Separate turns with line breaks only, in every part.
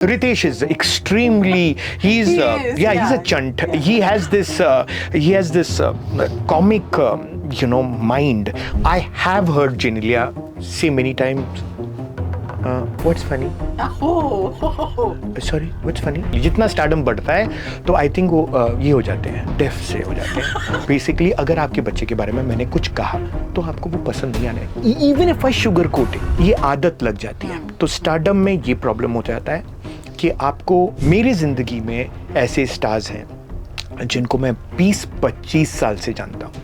Ritesh is extremely. He's he's a chunt.
Yeah.
He has this comic mind. I have heard Genelia say many times. What's funny?
Oh.
Sorry, what's funny? जितना stardom बढ़ता है तो I think वो ये हो जाते हैं, def से हो जाते हैं. बेसिकली अगर आपके बच्चे के बारे में मैंने कुछ कहा तो आपको वो पसंद नहीं आने. Even if I sugar coat it, ये आदत लग जाती है. तो स्टारडम में ये प्रॉब्लम हो जाता है कि आपको, मेरी जिंदगी में ऐसे स्टार्स हैं जिनको मैं 20-25 साल से जानता हूँ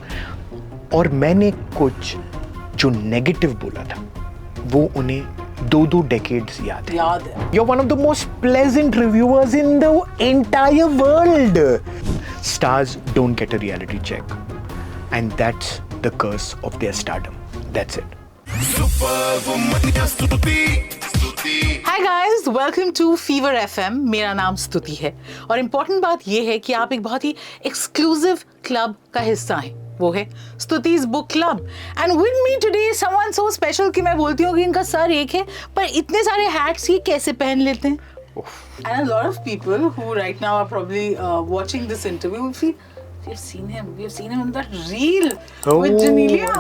और मैंने कुछ जो नेगेटिव बोला था वो उन्हें 2 डेकेड्स याद है. You're one of the most pleasant reviewers in the entire world. Stars don't get a reality check, and that's the curse of their stardom. That's it.
Hi guys, welcome to Fever FM. मेरा नाम स्तुति है और important बात यह है कि आप एक बहुत ही एक्सक्लूसिव क्लब का हिस्सा हैं. वो है Stuti's book club. And with me today someone so special कि मैं बोलती हूँ कि इनका सर एक है पर इतने सारे हैट्स ये कैसे पहन लेते हैं. And a lot of people who right now are probably watching this interview will feel, we've seen him in that reel with Genelia.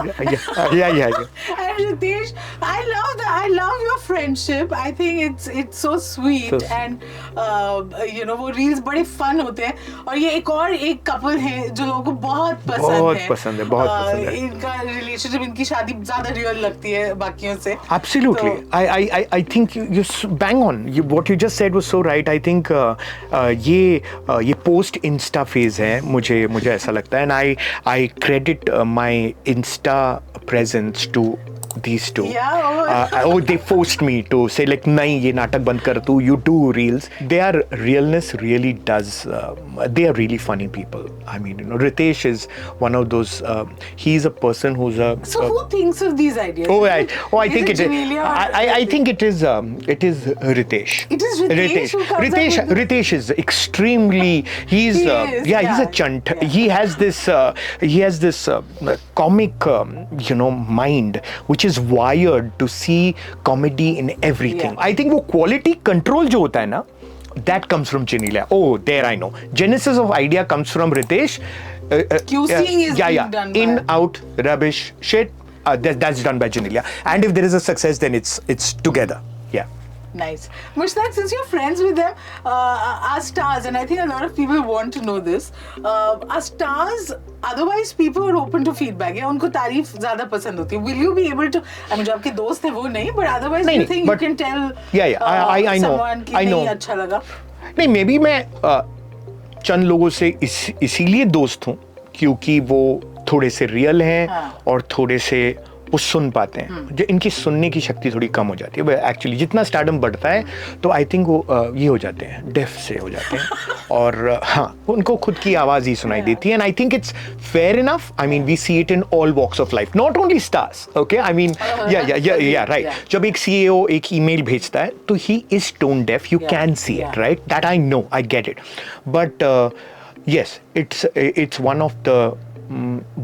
Yeah.
And Ritesh, I love your friendship. I think it's so sweet. And वो reels बड़े fun होते हैं. और ये एक couple है जो लोगों को बहुत पसंद है. इनका relationship, इनकी शादी ज़्यादा real लगती है बाकियों से.
Absolutely. I think you bang on. What you just said was so right. I think ये post Insta phase है, मुझे ऐसा लगता है. And I credit my Insta presence to these two. They forced me to say like, नहीं ये नाटक बंद कर तू, you do reels. Their realness really does. They are really funny people. I mean, Ritesh is one of those. He's a person who's a.
So who thinks of these ideas?
I think it is. I think it is. It is Ritesh.
It is Ritesh. Who comes up with
Ritesh is extremely. He's he's a chunt.
Yeah.
He has this comic mind which is wired to see comedy in everything.
Yeah.
I think वो quality control जो होता है ना, that comes from Genelia. Oh, there I know. Genesis of idea comes from Ritesh.
QCing is being done by.
In, out, rubbish, shit. That's done by Genelia. And if there is a success, then it's together. Yeah.
Nice. Mushtaq, since you're friends with them, are stars, and I think a lot of people want to know this. Are stars, otherwise people are open to feedback. या उनको तारीफ ज़्यादा पसंद होती है. Will you be able to, I mean, जो आपके दोस्त हैं वो नहीं, but otherwise you think you can tell
I know.
someone कि नहीं अच्छा लगा?
नहीं, मे बी मैं चंद लोगों से इसीलिए दोस्त हूँ क्योंकि वो थोड़े से रियल हैं और थोड़े से वो सुन पाते हैं. जो इनकी सुनने की शक्ति थोड़ी कम हो जाती है. एक्चुअली जितना स्टारडम बढ़ता है तो आई थिंक वो ये हो जाते हैं, डेफ से हो जाते हैं और हाँ, उनको खुद की आवाज़ ही सुनाई देती है. And I think it's fair enough. I mean we see it in all walks of life, not only stars. Okay, I mean yeah right. जब एक CEO एक ईमेल भेजता है तो he is tone deaf. You can see it, right? That I know, I get it. But yes, it's one of the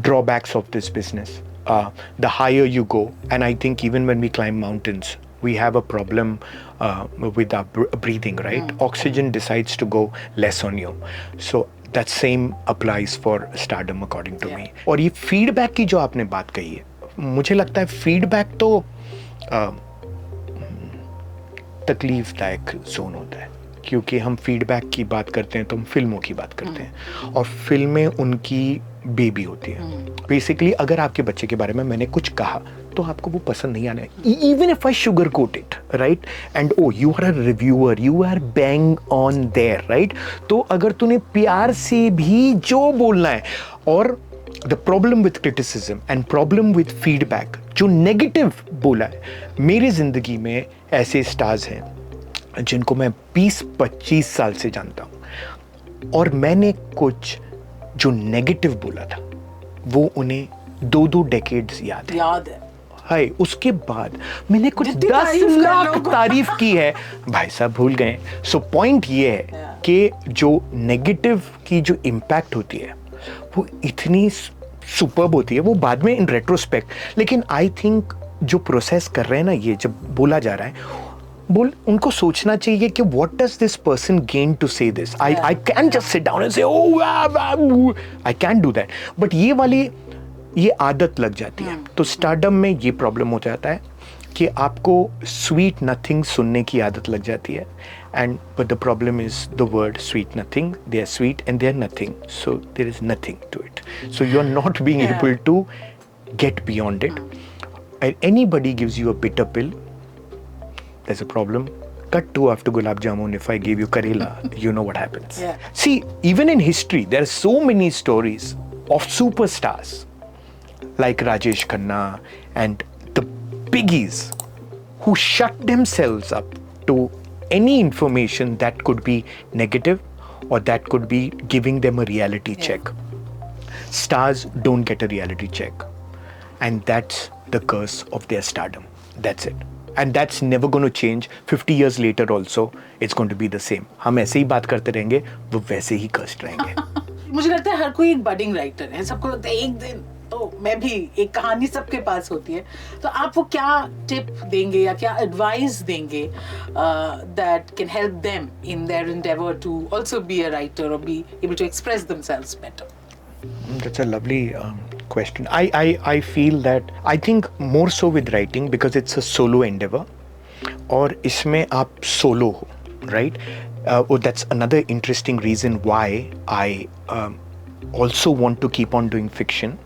drawbacks of this business. The higher you go, and I think even when we climb mountains, we have a problem with our breathing, right? Oxygen decides to go less on you. So that same applies for stardom according to me. और ये feedback की जो आपने बात कही है, मुझे लगता है feedback तो तकलीफदायक जोन होता है क्योंकि हम फीडबैक की बात करते हैं तो हम फिल्मों की बात करते हैं और फिल्में उनकी बेबी होती है. बेसिकली अगर आपके बच्चे के बारे में मैंने कुछ कहा तो आपको वो पसंद नहीं आने. Even if I sugar coat it, right? And you are a reviewer, you are bang on there, right? तो अगर तूने प्यार से भी जो बोलना है, और the problem with criticism and problem with feedback, जो नेगेटिव बोला है, मेरी जिंदगी में ऐसे स्टार्स हैं जिनको मैं 20-25 साल से जानता हूं और मैंने कुछ जो नेगेटिव बोला था वो उन्हें 2 डेकेड्स याद है. हाय, उसके बाद मैंने कुछ 10 लाख तारीफ की है, भाई साहब भूल गए. सो पॉइंट ये है कि जो नेगेटिव की जो इम्पैक्ट होती है वो इतनी सुपर्ब होती है, वो बाद में इन रेट्रोस्पेक्ट. लेकिन आई थिंक जो प्रोसेस कर रहे हैं ना, ये जब बोला जा रहा है बोल उनको सोचना चाहिए कि what does this person gain to say this? I can't just sit down and say oh I can't do that. But ये आदत लग जाती है. तो स्टारडम में ये प्रॉब्लम हो जाता है कि आपको स्वीट नथिंग सुनने की आदत लग जाती है. And but the problem is the word sweet nothing. They are sweet and they are nothing. So there is nothing to it. So you are not being able to get beyond it. And anybody gives you a bitter pill, there's a problem. Cut to after gulab jamun. If I gave you Karela, you know what happens.
Yeah.
See, even in history, there are so many stories of superstars like Rajesh Khanna and the biggies who shut themselves up to any information that could be negative or that could be giving them a reality check. Stars don't get a reality check. And that's the curse of their stardom. That's it. And that's never going to change. 50 years later also, it's going to be the same. हम ऐसे ही बात करते रहेंगे, वो वैसे ही cursed रहेंगे.
मुझे लगता है हर कोई एक बडिंग राइटर है. सबको लगता है एक दिन तो मैं भी, एक कहानी सबके पास होती है. तो आप वो क्या टिप देंगे या क्या एडवाइस देंगे that can help them in their endeavor to also be a writer or be able to express themselves better?
That's a lovely question. I feel that I think more so with writing because it's a solo endeavor. और इसमें आप solo हो, right? That's another interesting reason why I also want to keep on doing fiction,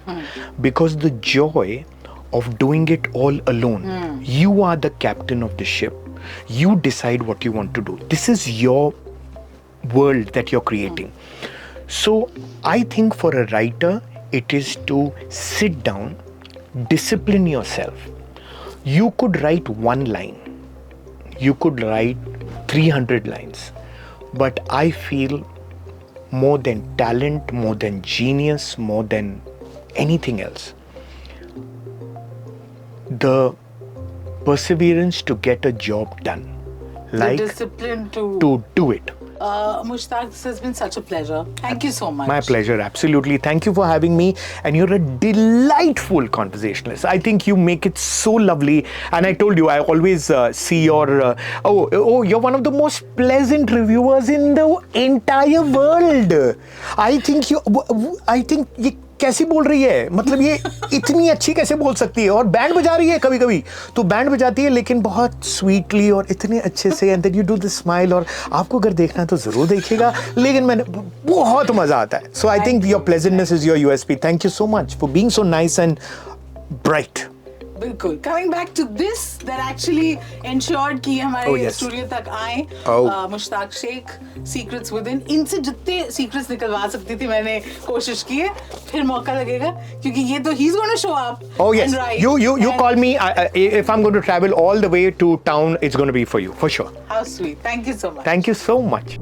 because the joy of doing it all alone. You are the captain of the ship. You decide what you want to do. This is your world that you're creating. So I think for a writer, it is to sit down, discipline yourself. You could write one line. You could write 300 lines. But I feel more than talent, more than genius, more than anything else, the perseverance to get a job done, like
the discipline to
do it.
Mushtaq, this has been such a pleasure. Thank you so much.
My pleasure, absolutely. Thank you for having me. And you're a delightful conversationalist. I think you make it so lovely. And I told you, I always see your, you're one of the most pleasant reviewers in the entire world. I think ये कैसी बोल रही है, मतलब ये इतनी अच्छी कैसे बोल सकती है. और बैंड बजा रही है कभी कभी तो बैंड बजाती है लेकिन बहुत स्वीटली और इतने अच्छे से. And then you do the smile. और आपको अगर देखना है तो जरूर देखिएगा, लेकिन मैंने बहुत मजा आता है. So I think your pleasantness is your USP. Thank you so much for being so nice and bright.
बिल्कुल. Coming back to this, that actually ensured कि हमारे स्टूडियो तक आए. Mushtaq Sheikh, Secrets Within. इनसे जितने सीक्रेट्स निकलवा सकती थी मैंने कोशिश की है. फिर मौका लगेगा क्योंकि ये तो he's going to show up.
Oh yes. You call me. If I'm going to travel all the way to town, it's going to be for you for sure.
How sweet. Thank you so much.
Thank you so much.